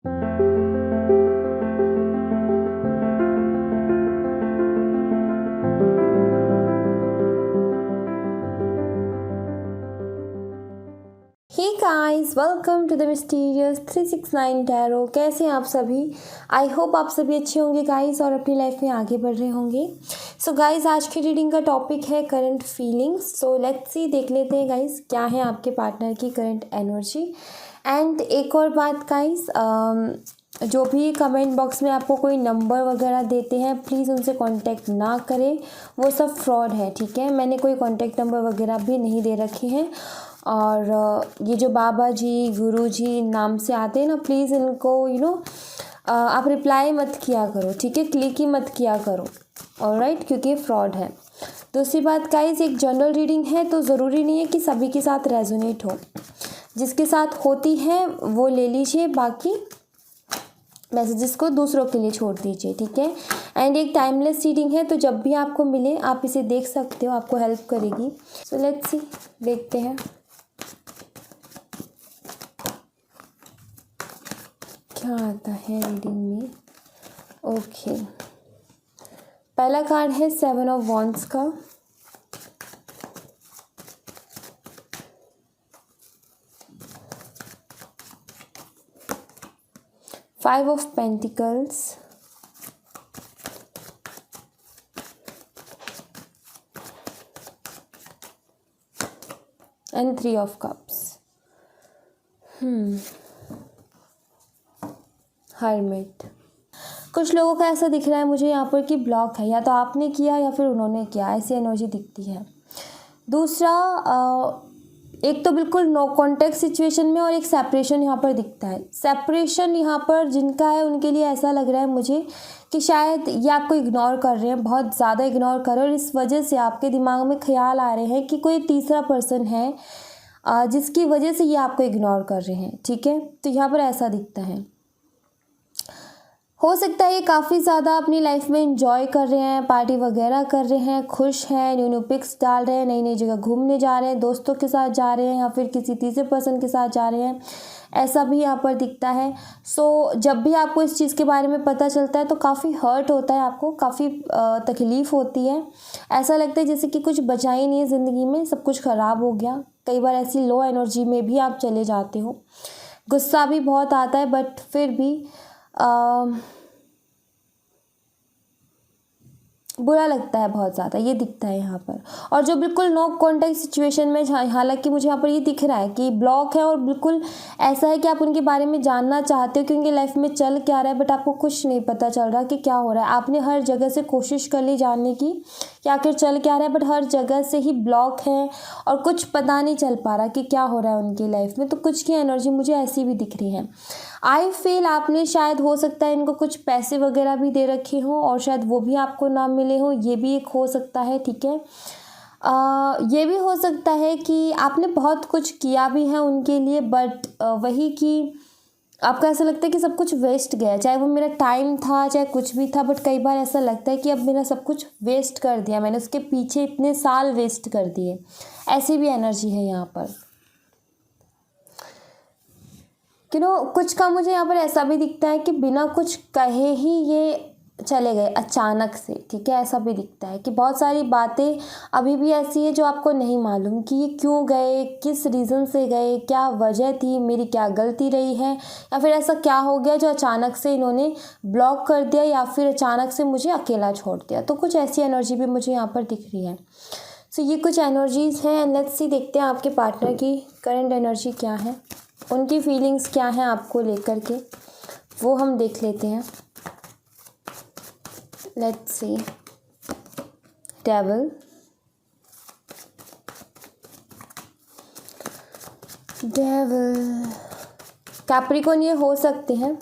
Hey guys, welcome to the mysterious 369 tarot. कैसे हैं आप सभी? आई होप आप सभी अच्छे होंगे गाइस और अपनी लाइफ में आगे बढ़ रहे होंगे। सो गाइस, आज की रीडिंग का टॉपिक है current feelings. So let's see, देख लेते हैं गाइस क्या है आपके पार्टनर की करंट एनर्जी। एंड एक और बात गाइस, जो भी कमेंट बॉक्स में आपको कोई नंबर वगैरह देते हैं, प्लीज़ उनसे कांटेक्ट ना करें, वो सब फ्रॉड है, ठीक है। मैंने कोई कांटेक्ट नंबर वगैरह भी नहीं दे रखे हैं। और ये जो बाबा जी, गुरु जी नाम से आते हैं ना, प्लीज़ इनको आप रिप्लाई मत किया करो, ठीक है। क्लिक ही मत किया करो, ऑलराइट, क्योंकि ये फ्रॉड है। दूसरी बात गाइस, एक जनरल रीडिंग है तो ज़रूरी नहीं है कि सभी के साथ रेजोनेट हो। जिसके साथ होती है वो ले लीजिए, बाकी मैसेजेस को दूसरों के लिए छोड़ दीजिए, ठीक है। एंड एक टाइमलेस रीडिंग है, तो जब भी आपको मिले आप इसे देख सकते हो, आपको हेल्प करेगी। सो लेट्स सी, देखते हैं क्या आता है रीडिंग में। ओके, पहला कार्ड है 7 ऑफ वॉन्ड्स का। Five of pentacles, and 3 of cups. Hermit. कुछ लोगों का ऐसा दिख रहा है मुझे यहाँ पर कि ब्लॉक है, या तो आपने किया या फिर उन्होंने किया, ऐसी एनर्जी दिखती है। दूसरा, एक तो बिल्कुल नो कॉन्टेक्ट सिचुएशन में, और एक सेपरेशन यहाँ पर दिखता है। सेपरेशन यहाँ पर जिनका है उनके लिए ऐसा लग रहा है मुझे कि शायद ये आपको इग्नोर कर रहे हैं, बहुत ज़्यादा इग्नोर कर रहे हैं, और इस वजह से आपके दिमाग में ख्याल आ रहे हैं कि कोई तीसरा पर्सन है जिसकी वजह से ये आपको इग्नोर कर रहे हैं, ठीक है। तो यहाँ पर ऐसा दिखता है। हो सकता है ये काफ़ी ज़्यादा अपनी लाइफ में इंजॉय कर रहे हैं, पार्टी वगैरह कर रहे हैं, खुश हैं, न्यू न्यू पिक्स डाल रहे हैं, नई नई जगह घूमने जा रहे हैं, दोस्तों के साथ जा रहे हैं, या फिर किसी तीसरे पर्सन के साथ जा रहे हैं, ऐसा भी यहाँ पर दिखता है। सो जब भी आपको इस चीज़ के बारे में पता चलता है तो काफ़ी हर्ट होता है, आपको काफ़ी तकलीफ़ होती है। ऐसा लगता है जैसे कि कुछ बचा ही नहीं है ज़िंदगी में, सब कुछ ख़राब हो गया। कई बार ऐसी लो एनर्जी में भी आप चले जाते हो। गुस्सा भी बहुत आता है, बट फिर भी बुरा लगता है बहुत ज़्यादा, ये दिखता है यहाँ पर। और जो बिल्कुल नो कॉन्टेक्ट सिचुएशन में, हालांकि मुझे यहाँ पर ये दिख रहा है कि ब्लॉक है, और बिल्कुल ऐसा है कि आप उनके बारे में जानना चाहते हो कि उनकी लाइफ में चल क्या रहा है, बट आपको कुछ नहीं पता चल रहा कि क्या हो रहा है। आपने हर जगह से कोशिश कर ली जानने की कि आखिर चल क्या रहा है, बट हर जगह से ही ब्लॉक है और कुछ पता नहीं चल पा रहा कि क्या हो रहा है उनकी लाइफ में। तो कुछ की एनर्जी मुझे ऐसी भी दिख रही है। आई फील आपने शायद, हो सकता है इनको कुछ पैसे वगैरह भी दे रखे हों और शायद वो भी आपको ना मिले हो, ये भी एक हो सकता है, ठीक है। ये भी हो सकता है कि आपने बहुत कुछ किया भी है उनके लिए, बट वही कि आपको ऐसा लगता है कि सब कुछ वेस्ट गया, चाहे वो मेरा टाइम था, चाहे कुछ भी था, बट कई बार ऐसा लगता है कि अब मेरा सब कुछ वेस्ट कर दिया, मैंने उसके पीछे इतने साल वेस्ट कर दिए। ऐसी भी एनर्जी है यहाँ पर। कुछ का मुझे यहाँ पर ऐसा भी दिखता है कि बिना कुछ कहे ही ये चले गए अचानक से, ठीक है। ऐसा भी दिखता है कि बहुत सारी बातें अभी भी ऐसी है जो आपको नहीं मालूम कि ये क्यों गए, किस रीज़न से गए, क्या वजह थी, मेरी क्या गलती रही है, या फिर ऐसा क्या हो गया जो अचानक से इन्होंने ब्लॉक कर दिया, या फिर अचानक से मुझे अकेला छोड़ दिया। तो कुछ ऐसी एनर्जी भी मुझे यहाँ पर दिख रही है। सो ये कुछ एनर्जीज़ हैं, एंड लेट्स सी, देखते हैं आपके पार्टनर की करंट एनर्जी क्या है, उनकी फीलिंग्स क्या हैं आपको लेकर के, वो हम देख लेते हैं। लेट्स सी, डेविल, कैप्रिकॉर्न ये हो सकते हैं,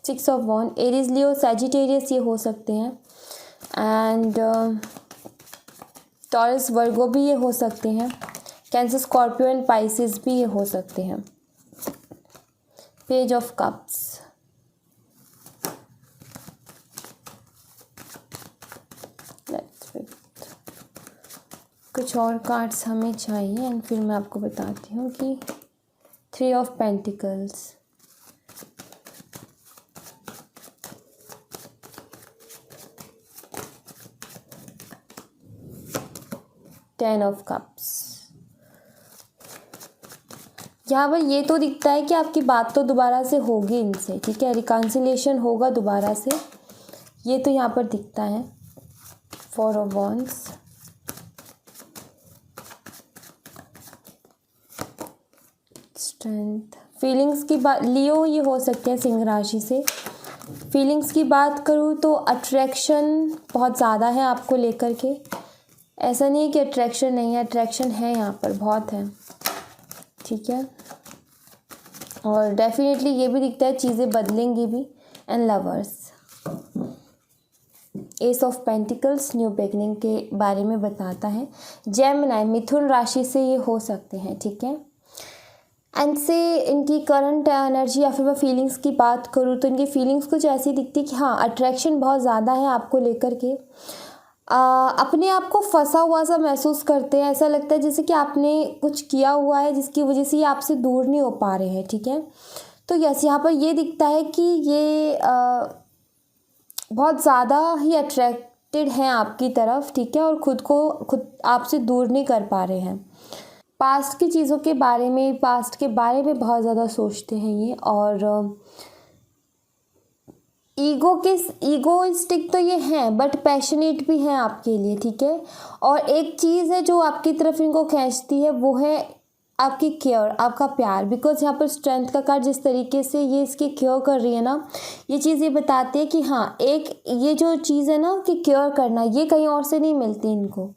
6 of wand, Aries, Leo, Sagittarius ये हो सकते हैं, एंड टॉरस, वर्गो भी ये हो सकते हैं, कैंसर, स्कॉर्पियो एंड पाइसिस भी ये हो सकते हैं। पेज ऑफ कप्स, कुछ और कार्ड्स हमें चाहिए एंड फिर मैं आपको बताती हूँ कि 3 ऑफ पेंटिकल्स, 10 ऑफ कप्स। यहाँ पर ये तो दिखता है कि आपकी बात तो दोबारा से होगी इनसे, ठीक है, रिकन्सिलिएशन होगा दोबारा से, ये तो यहाँ पर दिखता है। 4 ऑफ वॉन्ड्स, स्ट्रेंथ, फीलिंग्स की बात, लियो ये हो सकते हैं सिंह राशि से। फीलिंग्स की बात करूँ तो अट्रैक्शन बहुत ज़्यादा है आपको लेकर के, ऐसा नहीं है कि अट्रैक्शन नहीं है, अट्रैक्शन है यहाँ पर, बहुत है, ठीक है। और डेफिनेटली ये भी दिखता है चीज़ें बदलेंगी भी। And lovers, S of pentacles new beginning के बारे में बताता है। जेमिनी, मिथुन राशि से ये हो सकते हैं, ठीक है। एंड से इनकी करंट एनर्जी या फिर मैं फीलिंग्स की बात करूँ तो इनकी फीलिंग्स कुछ ऐसी दिखती कि हाँ अट्रैक्शन बहुत ज़्यादा है आपको लेकर के। अपने आप को फंसा हुआ सा महसूस करते हैं, ऐसा लगता है जैसे कि आपने कुछ किया हुआ है जिसकी वजह से ये आपसे दूर नहीं हो पा रहे हैं, ठीक है। तो यस, यहाँ पर ये दिखता है कि ये बहुत ज़्यादा ही अट्रैक्टेड हैं आपकी तरफ, ठीक है, और खुद आपसे दूर नहीं कर पा रहे हैं। पास्ट की चीज़ों के बारे में, पास्ट के बारे में बहुत ज़्यादा सोचते हैं ये। और ईगोइस्टिक तो ये हैं बट पैशनेट भी हैं आपके लिए, ठीक है। और एक चीज़ है जो आपकी तरफ इनको खींचती है, वो है आपकी केयर, आपका प्यार। बिकॉज यहाँ पर स्ट्रेंथ का कार्ड जिस तरीके से ये इसकी केयर कर रही है ना, ये चीज़ ये बताती है कि हाँ एक ये जो चीज़ है ना कि केयर करना, ये कहीं और से नहीं मिलती इनको।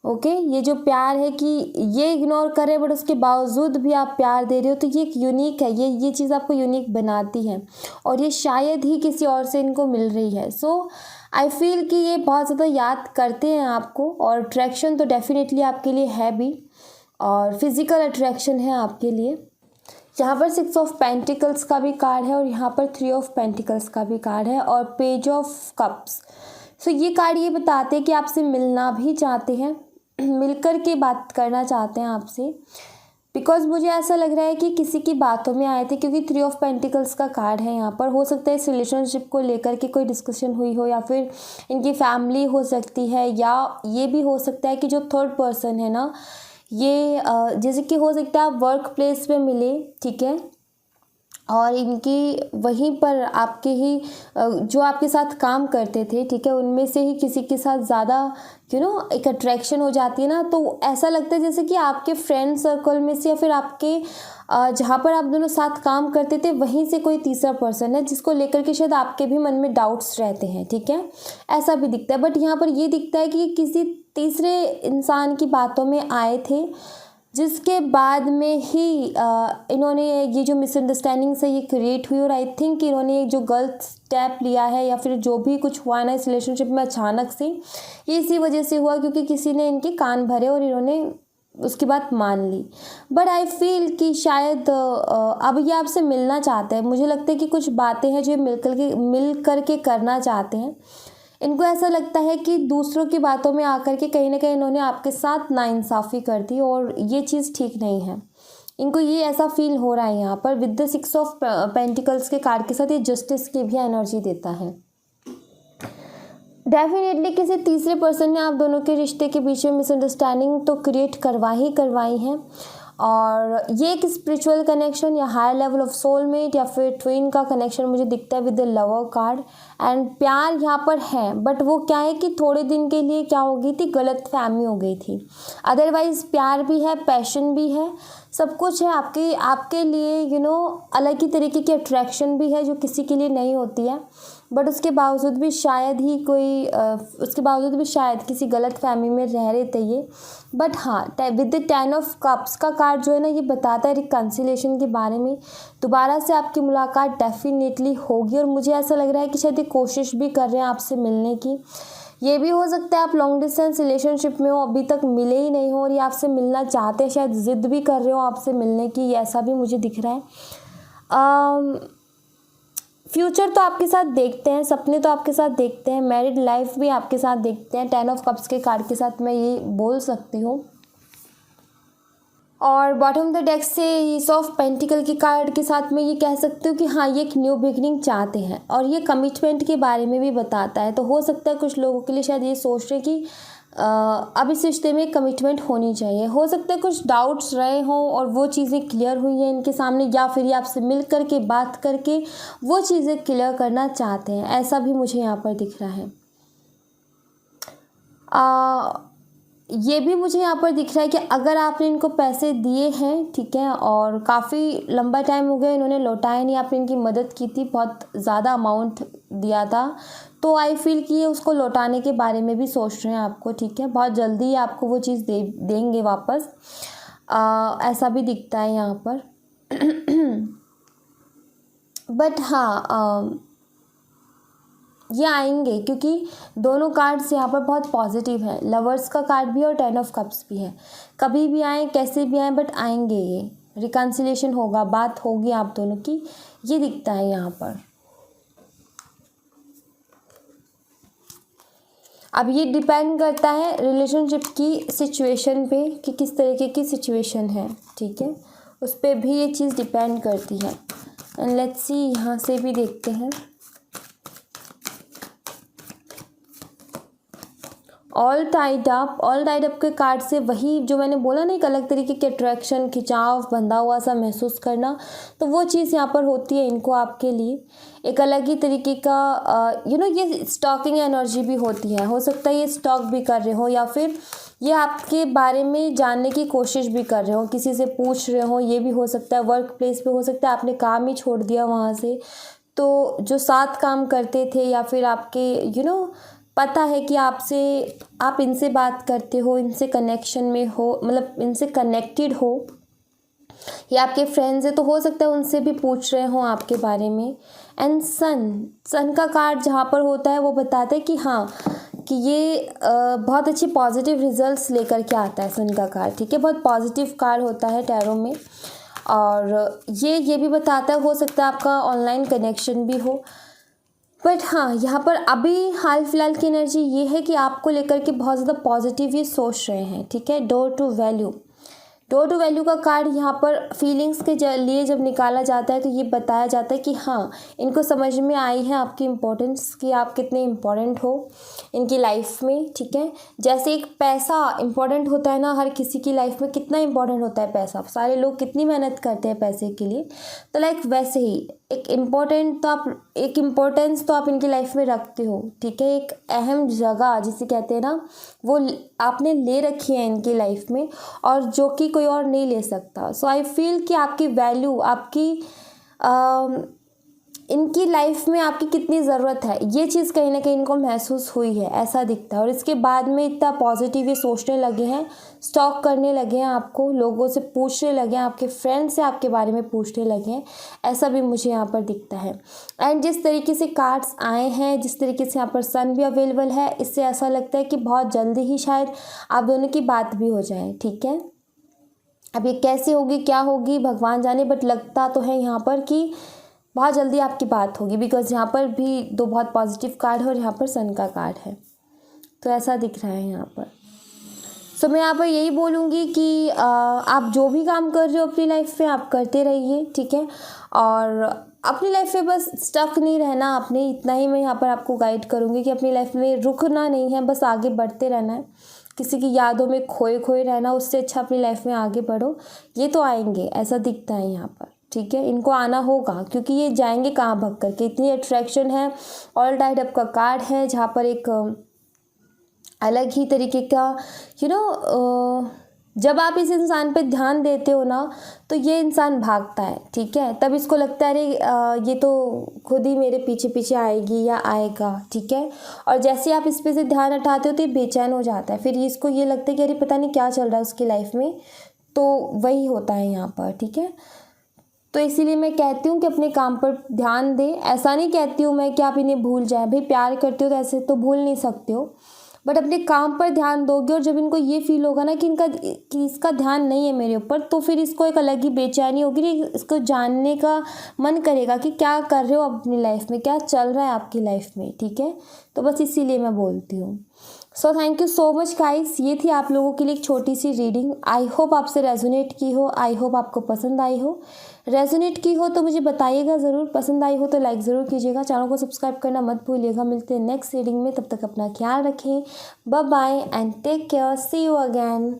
ओके, ये जो प्यार है कि ये इग्नोर करे बट उसके बावजूद भी आप प्यार दे रहे हो, तो ये एक यूनिक है, ये चीज़ आपको यूनिक बनाती है और ये शायद ही किसी और से इनको मिल रही है। सो आई फील कि ये बहुत ज़्यादा याद करते हैं आपको। और अट्रैक्शन तो डेफिनेटली आपके लिए है भी, और फिज़िकल अट्रैक्शन है आपके लिए। यहाँ पर 6 ऑफ पेंटिकल्स का भी कार्ड है और यहाँ पर 3 ऑफ पेंटिकल्स का भी कार्ड है और पेज ऑफ कप्स। सो ये कार्ड ये बताते हैं कि आपसे मिलना भी चाहते हैं, मिलकर के बात करना चाहते हैं आपसे। बिकॉज मुझे ऐसा लग रहा है कि किसी की बातों में आए थे, क्योंकि 3 ऑफ पेंटिकल्स का कार्ड है यहाँ पर। हो सकता है इस रिलेशनशिप को लेकर के कोई डिस्कशन हुई हो, या फिर इनकी फैमिली हो सकती है, या ये भी हो सकता है कि जो थर्ड पर्सन है ना, ये जैसे कि हो सकता है आप वर्क प्लेस पे मिले, ठीक है, और इनकी वहीं पर आपके ही जो आपके साथ काम करते थे, ठीक है, उनमें से ही किसी के साथ ज़्यादा एक अट्रैक्शन हो जाती है ना। तो ऐसा लगता है जैसे कि आपके फ्रेंड सर्कल में से या फिर आपके जहाँ पर आप दोनों साथ काम करते थे वहीं से कोई तीसरा पर्सन है जिसको लेकर के शायद आपके भी मन में डाउट्स रहते हैं, ठीक है, ऐसा भी दिखता है। बट यहाँ पर ये दिखता है कि किसी तीसरे इंसान की बातों में आए थे, जिसके बाद में ही इन्होंने ये जो मिसअंडरस्टैंडिंग्स है ये क्रिएट हुई। और आई थिंक इन्होंने जो गलत स्टेप लिया है या फिर जो भी कुछ हुआ ना इस रिलेशनशिप में अचानक से, ये इसी वजह से हुआ क्योंकि किसी ने इनके कान भरे और इन्होंने उसकी बात मान ली। बट आई फील कि शायद अब ये आपसे मिलना चाहते हैं। मुझे लगता है कि कुछ बातें हैं जो मिल करके करना चाहते हैं। इनको ऐसा लगता है कि दूसरों की बातों में आकर के कहीं ना कहीं इन्होंने आपके साथ नाइंसाफ़ी कर दी और ये चीज़ ठीक नहीं है। इनको ये ऐसा फील हो रहा है यहाँ पर। विद द 6 ऑफ पेंटिकल्स के कार्ड के साथ ये जस्टिस की भी एनर्जी देता है। डेफिनेटली किसी तीसरे पर्सन ने आप दोनों के रिश्ते के बीच में मिसअंडरस्टैंडिंग तो क्रिएट करवाई है। और ये एक स्पिरिचुअल कनेक्शन या हायर लेवल ऑफ सोलमेट या फिर ट्विन का कनेक्शन मुझे दिखता है with the lover card. And प्यार यहाँ पर है, बट वो क्या है कि थोड़े दिन के लिए क्या हो गई थी, गलत फहमी हो गई थी। अदरवाइज़ प्यार भी है, पैशन भी है, सब कुछ है आपके लिए अलग ही तरीके की अट्रैक्शन भी है जो किसी के लिए नहीं होती है। बट उसके बावजूद भी शायद किसी गलत फहमी में रह रहे थे ये। बट हाँ, विद द 10 ऑफ कप्स का कार्ड जो है ना, ये बताता है रिकन्सिलेशन के बारे में। दोबारा से आपकी मुलाकात डेफिनेटली होगी और मुझे ऐसा लग रहा है कि शायद ये कोशिश भी कर रहे हैं आपसे मिलने की। ये भी हो सकता है आप लॉन्ग डिस्टेंस रिलेशनशिप में हो, अभी तक मिले ही नहीं हो और ये आपसे मिलना चाहते हैं, शायद ज़िद भी कर रहे हो आपसे मिलने की, ऐसा भी मुझे दिख रहा है। फ्यूचर तो आपके साथ देखते हैं, सपने तो आपके साथ देखते हैं, मैरिड लाइफ भी आपके साथ देखते हैं। 10 ऑफ कप्स के कार्ड के साथ मैं ये बोल सकती हूँ। और बॉटम द डेक से एस ऑफ पेंटिकल के कार्ड के साथ मैं ये कह सकती हूँ कि हाँ, ये एक न्यू बिगनिंग चाहते हैं और ये कमिटमेंट के बारे में भी बताता है। तो हो सकता है कुछ लोगों के लिए शायद ये सोच रहे कि अब इस रिश्ते में कमिटमेंट होनी चाहिए। हो सकता है कुछ डाउट्स रहे हों और वो चीज़ें क्लियर हुई हैं इनके सामने, या फिर ये आपसे मिल कर के बात करके वो चीज़ें क्लियर करना चाहते हैं, ऐसा भी मुझे यहाँ पर दिख रहा है। ये भी मुझे यहाँ पर दिख रहा है कि अगर आपने इनको पैसे दिए हैं, ठीक है, और काफ़ी लंबा टाइम हो गया इन्होंने लौटाया नहीं, आपने इनकी मदद की थी, बहुत ज़्यादा अमाउंट दिया था, तो आई फील कि ये उसको लौटाने के बारे में भी सोच रहे हैं आपको, ठीक है, बहुत जल्दी ही आपको वो चीज़ देंगे वापस, ऐसा भी दिखता है यहाँ पर। बट हाँ, ये आएंगे क्योंकि दोनों कार्ड्स यहाँ पर बहुत पॉजिटिव हैं। लवर्स का कार्ड भी और 10 ऑफ कप्स भी है। कभी भी आए, कैसे भी आए, बट आएंगे ये। रिकन्सिलेशन होगा, बात होगी आप दोनों की, ये दिखता है यहाँ पर। अब ये डिपेंड करता है रिलेशनशिप की सिचुएशन पे कि किस तरीके की सिचुएशन है, ठीक है, उस पर भी ये चीज़ डिपेंड करती है। एंड लेट्स सी, यहाँ से भी देखते हैं। ऑल टाइड अप के कार्ड से वही जो मैंने बोला ना, एक अलग तरीके के अट्रैक्शन, खिंचाव, बंधा हुआ सा महसूस करना, तो वो चीज़ यहाँ पर होती है इनको आपके लिए। एक अलग ही तरीके का ये स्टॉकिंग एनर्जी भी होती है। हो सकता है ये स्टॉक भी कर रहे हो, या फिर ये आपके बारे में जानने की कोशिश भी कर रहे हो, किसी से पूछ रहे हो, ये भी हो सकता है। वर्क प्लेस पे हो सकता है आपने काम ही छोड़ दिया वहाँ से, तो जो साथ काम करते थे या फिर आपके पता है कि आप इनसे बात करते हो, इनसे कनेक्शन में हो, मतलब इनसे कनेक्टेड हो, या आपके फ्रेंड्स है, तो हो सकता है उनसे भी पूछ रहे हो आपके बारे में। एंड सन का कार्ड जहाँ पर होता है वो बताते हैं कि हाँ, कि ये बहुत अच्छे पॉजिटिव रिजल्ट्स लेकर के आता है सन का कार्ड, ठीक है, बहुत पॉजिटिव कार्ड होता है टैरो में। और ये भी बताता है, हो सकता है आपका ऑनलाइन कनेक्शन भी हो। बट हाँ, यहाँ पर अभी हाल फिलहाल की एनर्जी ये है कि आपको लेकर के बहुत ज़्यादा पॉजिटिव ये सोच रहे हैं, ठीक है। डोर टू वैल्यू का कार्ड यहाँ पर फीलिंग्स के लिए जब निकाला जाता है तो ये बताया जाता है कि हाँ, इनको समझ में आई है आपकी इम्पोर्टेंस, कि आप कितने इम्पोर्टेंट हो इनकी लाइफ में, ठीक है। जैसे एक पैसा इम्पोर्टेंट होता है ना हर किसी की लाइफ में, कितना इम्पोर्टेंट होता है पैसा, सारे लोग कितनी मेहनत करते हैं पैसे के लिए, तो लाइक वैसे ही एक इम्पोर्टेंस तो आप इनकी लाइफ में रखते हो, ठीक है। एक अहम जगह जिसे कहते हैं ना, वो आपने ले रखी है इनकी लाइफ में, और जो कि कोई और नहीं ले सकता। सो आई फील कि आपकी वैल्यू, इनकी लाइफ में आपकी कितनी ज़रूरत है, ये चीज़ कहीं ना कहीं इनको महसूस हुई है, ऐसा दिखता है। और इसके बाद में इतना पॉजिटिव ये सोचने लगे हैं, स्टॉक करने लगे हैं आपको, लोगों से पूछने लगे हैं, आपके फ्रेंड से आपके बारे में पूछने लगे हैं, ऐसा भी मुझे यहाँ पर दिखता है। एंड जिस तरीके से कार्ड्स आए हैं, जिस तरीके से यहाँ पर सन भी अवेलेबल है, इससे ऐसा लगता है कि बहुत जल्दी ही शायद आप दोनों की बात भी हो जाए, ठीक है। अब ये कैसे होगी, क्या होगी, भगवान जाने, बट लगता तो है यहाँ पर कि बहुत जल्दी आपकी बात होगी, बिकॉज यहाँ पर भी दो बहुत पॉजिटिव कार्ड है और यहाँ पर सन का कार्ड है, तो ऐसा दिख रहा है यहाँ पर। सो मैं यहाँ पर यही बोलूँगी कि आप जो भी काम कर रहे हो अपनी लाइफ में आप करते रहिए, ठीक है। और अपनी लाइफ में बस स्टक नहीं रहना आपने, इतना ही मैं यहाँ पर आपको गाइड करूँगी कि अपनी लाइफ में रुकना नहीं है, बस आगे बढ़ते रहना है। किसी की यादों में खोए रहना, उससे अच्छा अपनी लाइफ में आगे बढ़ो। ये तो आएंगे, ऐसा दिखता है यहाँ पर, ठीक है। इनको आना होगा क्योंकि ये जाएंगे कहाँ भग करके, इतनी अट्रैक्शन है। ऑल टाइड अप का कार्ड है जहाँ पर एक अलग ही तरीके का जब आप इस इंसान पे ध्यान देते हो ना, तो ये इंसान भागता है, ठीक है। तब इसको लगता है अरे ये तो खुद ही मेरे पीछे पीछे आएगी या आएगा, ठीक है। और जैसे आप इस पे से ध्यान हटाते हो तो ये बेचैन हो जाता है, फिर इसको ये लगता है कि अरे पता नहीं क्या चल रहा है उसकी लाइफ में, तो वही होता है यहाँ पर, ठीक है। तो इसीलिए मैं कहती हूँ कि अपने काम पर ध्यान दें। ऐसा नहीं कहती हूँ मैं कि आप इन्हें भूल जाएं, भाई प्यार करते हो तो ऐसे तो भूल नहीं सकते हो, बट अपने काम पर ध्यान दोगे। और जब इनको ये फील होगा ना कि इसका ध्यान नहीं है मेरे ऊपर, तो फिर इसको एक अलग ही बेचैनी होगी, इसको जानने का मन करेगा कि क्या कर रहे हो अपनी लाइफ में, क्या चल रहा है आपकी लाइफ में, ठीक है। तो बस इसीलिए मैं बोलती हूँ। So thank you so much guys, ये थी आप लोगों के लिए एक छोटी सी रीडिंग। आई होप आपसे रेजोनेट की हो, आई होप आपको पसंद आई हो। रेजोनेट की हो तो मुझे बताइएगा ज़रूर, पसंद आई हो तो लाइक ज़रूर कीजिएगा, चैनल को सब्सक्राइब करना मत भूलिएगा। मिलते हैं नेक्स्ट रीडिंग में, तब तक अपना ख्याल रखें। Bye bye and take care, see you again.